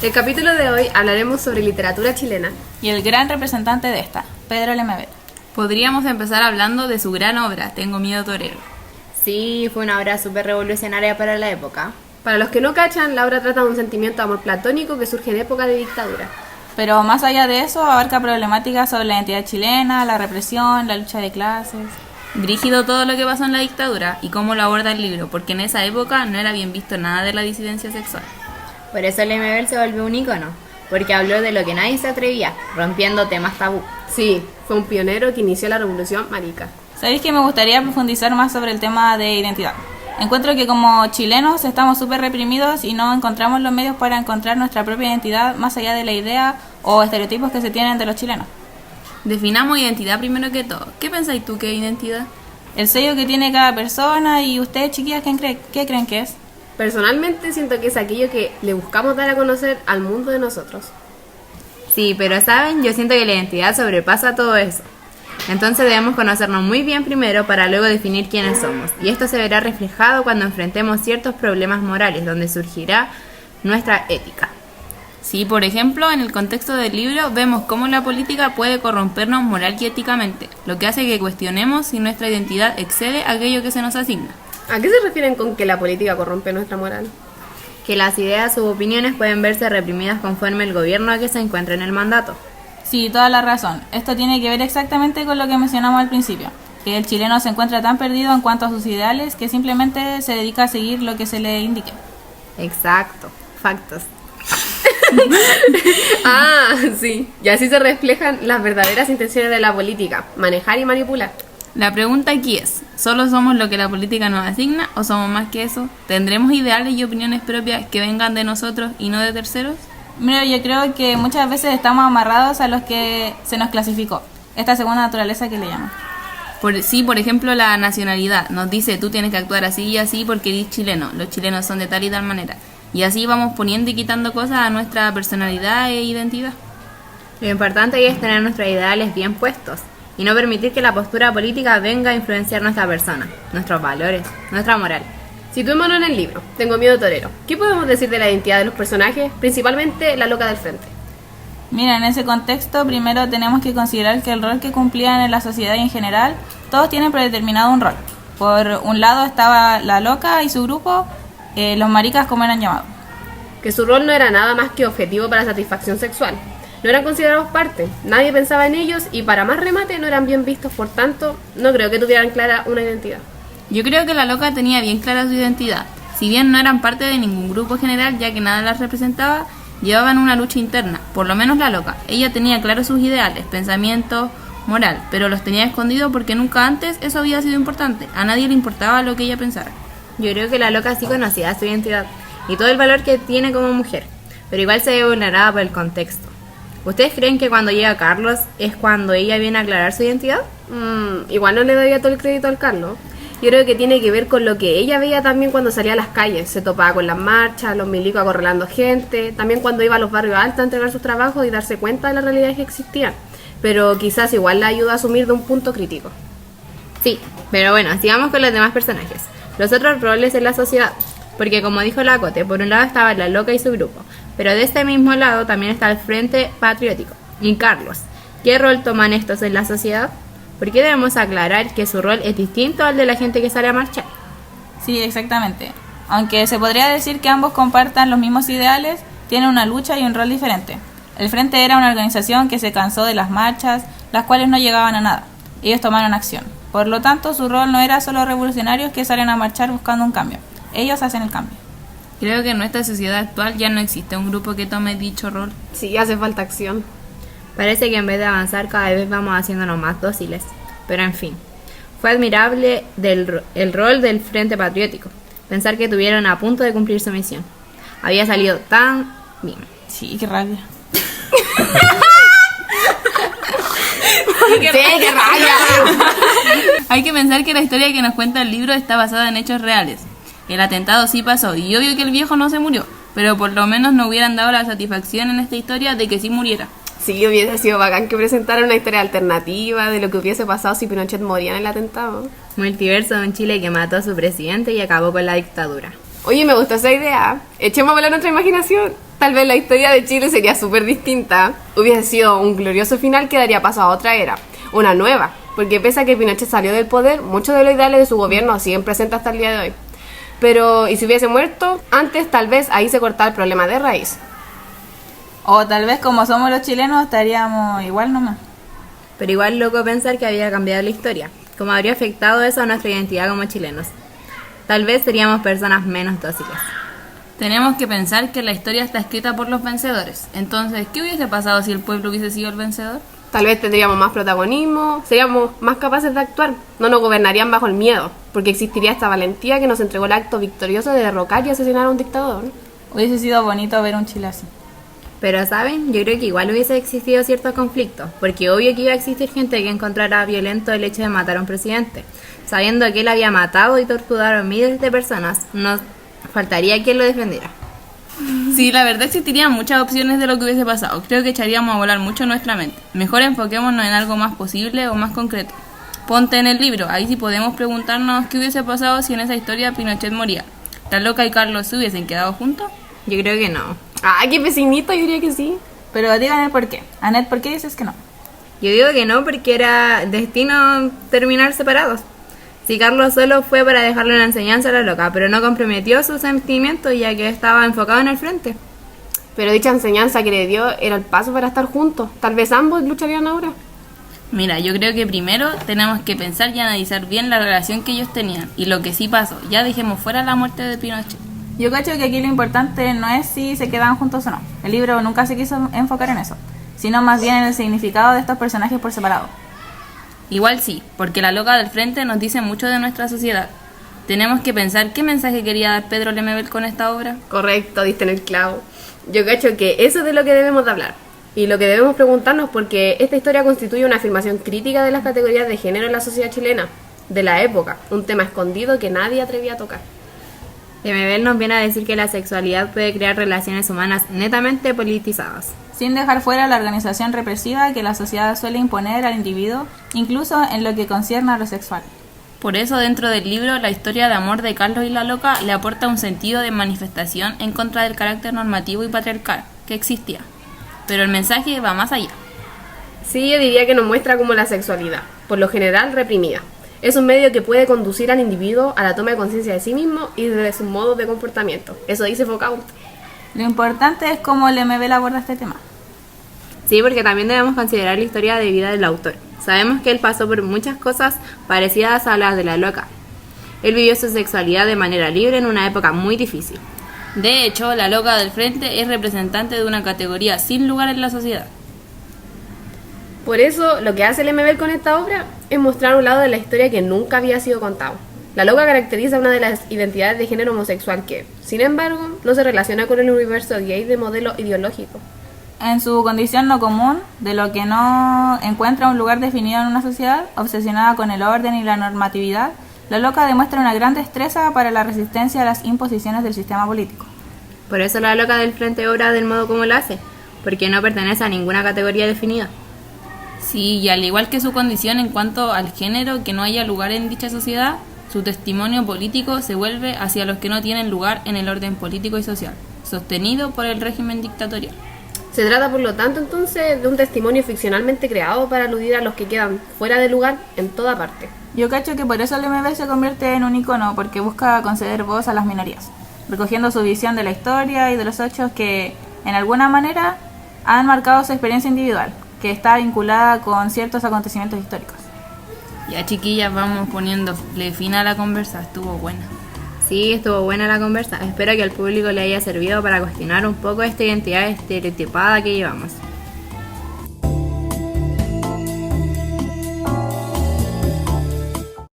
El capítulo de hoy hablaremos sobre literatura chilena. Y el gran representante de esta, Pedro Lemebel. Podríamos empezar hablando de su gran obra, Tengo miedo torero. Sí, fue una obra súper revolucionaria para la época. Para los que no cachan, la obra trata de un sentimiento de amor platónico que surge en época de dictadura. Pero más allá de eso, abarca problemáticas sobre la identidad chilena, la represión, la lucha de clases. Brígido todo lo que pasó en la dictadura y cómo lo aborda el libro, porque en esa época no era bien visto nada de la disidencia sexual. Por eso Lemebel se volvió un ícono, porque habló de lo que nadie se atrevía, rompiendo temas tabú. Sí, fue un pionero que inició la revolución marica. ¿Sabéis que me gustaría profundizar más sobre el tema de identidad? Encuentro que como chilenos estamos súper reprimidos y no encontramos los medios para encontrar nuestra propia identidad más allá de la idea o estereotipos que se tienen de los chilenos. Definamos identidad primero que todo. ¿Qué pensáis tú que es identidad? El sello que tiene cada persona. Y ustedes, chiquillas, ¿qué creen que es? Personalmente siento que es aquello que le buscamos dar a conocer al mundo de nosotros. Sí, pero ¿saben? Yo siento que la identidad sobrepasa todo eso. Entonces debemos conocernos muy bien primero para luego definir quiénes somos. Y esto se verá reflejado cuando enfrentemos ciertos problemas morales, donde surgirá nuestra ética. Sí, por ejemplo, en el contexto del libro vemos cómo la política puede corrompernos moral y éticamente, lo que hace que cuestionemos si nuestra identidad excede aquello que se nos asigna. ¿A qué se refieren con que la política corrompe nuestra moral? Que las ideas u opiniones pueden verse reprimidas conforme el gobierno que se encuentra en el mandato. Sí, toda la razón. Esto tiene que ver exactamente con lo que mencionamos al principio, que el chileno se encuentra tan perdido en cuanto a sus ideales que simplemente se dedica a seguir lo que se le indique. Exacto, factos. Ah, sí. Y así se reflejan las verdaderas intenciones de la política, manejar y manipular. La pregunta aquí es, ¿solo somos lo que la política nos asigna o somos más que eso? ¿Tendremos ideales y opiniones propias que vengan de nosotros y no de terceros? Mira, yo creo que muchas veces estamos amarrados a los que se nos clasificó, esta segunda naturaleza que le llaman. Por ejemplo, la nacionalidad nos dice tú tienes que actuar así y así porque eres chileno, los chilenos son de tal y tal manera. Y así vamos poniendo y quitando cosas a nuestra personalidad e identidad. Lo importante ahí es tener nuestros ideales bien puestos y no permitir que la postura política venga a influenciar nuestra persona, nuestros valores, nuestra moral. Situémonos en el libro, Tengo miedo torero. ¿Qué podemos decir de la identidad de los personajes, principalmente la loca del frente? Mira, en ese contexto primero tenemos que considerar que el rol que cumplían en la sociedad y en general, todos tienen predeterminado un rol. Por un lado estaba la loca y su grupo, los maricas como eran llamados. Que su rol no era nada más que objetivo para satisfacción sexual. No eran considerados parte, nadie pensaba en ellos y para más remate no eran bien vistos, por tanto, no creo que tuvieran clara una identidad. Yo creo que la loca tenía bien clara su identidad. Si bien no eran parte de ningún grupo general, ya que nada las representaba, llevaban una lucha interna, por lo menos la loca. Ella tenía claros sus ideales, pensamientos, moral, pero los tenía escondidos porque nunca antes eso había sido importante. A nadie le importaba lo que ella pensara. Yo creo que la loca sí conocía su identidad y todo el valor que tiene como mujer, pero igual se ve vulnerada por el contexto. ¿Ustedes creen que cuando llega Carlos es cuando ella viene a aclarar su identidad? Igual no le daría todo el crédito al Carlos. Yo creo que tiene que ver con lo que ella veía también cuando salía a las calles. Se topaba con las marchas, los milicos acorralando gente, también cuando iba a los barrios altos a entregar sus trabajos y darse cuenta de las realidades que existían. Pero quizás igual la ayuda a asumir de un punto crítico. Sí, pero bueno, sigamos con los demás personajes. Los otros roles en la sociedad. Porque como dijo la Cote, por un lado estaba la loca y su grupo, pero de este mismo lado también está el Frente Patriótico. Y Carlos, ¿qué rol toman estos en la sociedad? ¿Por qué debemos aclarar que su rol es distinto al de la gente que sale a marchar? Sí, exactamente. Aunque se podría decir que ambos compartan los mismos ideales, tienen una lucha y un rol diferente. El Frente era una organización que se cansó de las marchas, las cuales no llegaban a nada. Ellos tomaron acción. Por lo tanto, su rol no era solo revolucionarios que salen a marchar buscando un cambio. Ellos hacen el cambio. Creo que en nuestra sociedad actual ya no existe un grupo que tome dicho rol. Sí, hace falta acción. Parece que en vez de avanzar cada vez vamos haciéndonos más dóciles. Pero en fin, fue admirable el rol del Frente Patriótico. Pensar que tuvieron a punto de cumplir su misión. Había salido tan bien. Sí, qué rabia. ¡Qué rabia! Hay que pensar que la historia que nos cuenta el libro está basada en hechos reales. El atentado sí pasó y obvio que el viejo no se murió, pero por lo menos no hubieran dado la satisfacción en esta historia de que sí muriera. Sí, hubiese sido bacán que presentaran una historia alternativa de lo que hubiese pasado si Pinochet moría en el atentado. Multiverso de un Chile que mató a su presidente y acabó con la dictadura. Oye, me gustó esa idea. Echemos a volar nuestra imaginación. Tal vez la historia de Chile sería súper distinta. Hubiese sido un glorioso final que daría paso a otra era, una nueva. Porque pese a que Pinochet salió del poder, muchos de los ideales de su gobierno siguen presentes hasta el día de hoy. Pero, ¿y si hubiese muerto? Antes tal vez ahí se cortaba el problema de raíz. O tal vez como somos los chilenos estaríamos igual nomás. Pero igual loco pensar que había cambiado la historia. ¿Cómo habría afectado eso a nuestra identidad como chilenos? Tal vez seríamos personas menos dóciles. Tenemos que pensar que la historia está escrita por los vencedores. Entonces, ¿qué hubiese pasado si el pueblo hubiese sido el vencedor? Tal vez tendríamos más protagonismo, seríamos más capaces de actuar, no nos gobernarían bajo el miedo, porque existiría esta valentía que nos entregó el acto victorioso de derrocar y asesinar a un dictador. Hubiese sido bonito ver un Chile así. Pero, ¿saben? Yo creo que igual hubiese existido ciertos conflictos, porque obvio que iba a existir gente que encontrara violento el hecho de matar a un presidente. Sabiendo que él había matado y torturado a miles de personas, nos faltaría quien lo defendiera. Sí, la verdad existirían muchas opciones de lo que hubiese pasado. Creo que echaríamos a volar mucho nuestra mente. Mejor enfoquémonos en algo más posible o más concreto. Ponte en el libro, ahí sí podemos preguntarnos qué hubiese pasado si en esa historia Pinochet moría. ¿La loca y Carlos se hubiesen quedado juntos? Yo creo que no. Ah, qué pesimista, yo diría que sí. Pero díganme por qué. Anet, ¿por qué dices que no? Yo digo que no porque era destino terminar separados. Si Carlos solo fue para dejarle una enseñanza a la loca, pero no comprometió sus sentimientos ya que estaba enfocado en el frente. Pero dicha enseñanza que le dio era el paso para estar juntos. Tal vez ambos lucharían ahora. Mira, yo creo que primero tenemos que pensar y analizar bien la relación que ellos tenían y lo que sí pasó. Ya dejemos fuera la muerte de Pinochet. Yo cacho que aquí lo importante no es si se quedan juntos o no. El libro nunca se quiso enfocar en eso, sino más bien en el significado de estos personajes por separado. Igual sí, porque la loca del frente nos dice mucho de nuestra sociedad. Tenemos que pensar qué mensaje quería dar Pedro Lemebel con esta obra. Correcto, diste en el clavo. Yo cacho que eso es de lo que debemos de hablar. Y lo que debemos preguntarnos porque esta historia constituye una afirmación crítica de las categorías de género en la sociedad chilena, de la época, un tema escondido que nadie atrevía a tocar. Lemebel nos viene a decir que la sexualidad puede crear relaciones humanas netamente politizadas. Sin dejar fuera la organización represiva que la sociedad suele imponer al individuo, incluso en lo que concierne a lo sexual. Por eso dentro del libro la historia de amor de Carlos y la loca le aporta un sentido de manifestación en contra del carácter normativo y patriarcal que existía. Pero el mensaje va más allá. Sí, yo diría que nos muestra como la sexualidad, por lo general reprimida, es un medio que puede conducir al individuo a la toma de conciencia de sí mismo y de sus modos de comportamiento. Eso dice Foucault. Lo importante es cómo Lemebel aborda este tema. Sí, porque también debemos considerar la historia de vida del autor. Sabemos que él pasó por muchas cosas parecidas a las de la loca. Él vivió su sexualidad de manera libre en una época muy difícil. De hecho, la loca del frente es representante de una categoría sin lugar en la sociedad. Por eso, lo que hace Lemebel con esta obra es mostrar un lado de la historia que nunca había sido contado. La loca caracteriza una de las identidades de género homosexual que, sin embargo, no se relaciona con el universo gay de modelo ideológico. En su condición no común, de lo que no encuentra un lugar definido en una sociedad, obsesionada con el orden y la normatividad, la loca demuestra una gran destreza para la resistencia a las imposiciones del sistema político. Por eso la loca del frente obra del modo como lo hace, porque no pertenece a ninguna categoría definida. Sí, y al igual que su condición en cuanto al género que no haya lugar en dicha sociedad, su testimonio político se vuelve hacia los que no tienen lugar en el orden político y social, sostenido por el régimen dictatorial. Se trata, por lo tanto, entonces, de un testimonio ficcionalmente creado para aludir a los que quedan fuera de lugar en toda parte. Yo cacho que por eso el Lemebel se convierte en un icono, porque busca conceder voz a las minorías, recogiendo su visión de la historia y de los hechos que, en alguna manera, han marcado su experiencia individual, que está vinculada con ciertos acontecimientos históricos. Ya, chiquillas, vamos poniéndole fin a la conversa, estuvo buena. Sí, estuvo buena la conversa. Espero que al público le haya servido para cuestionar un poco esta identidad estereotipada que llevamos.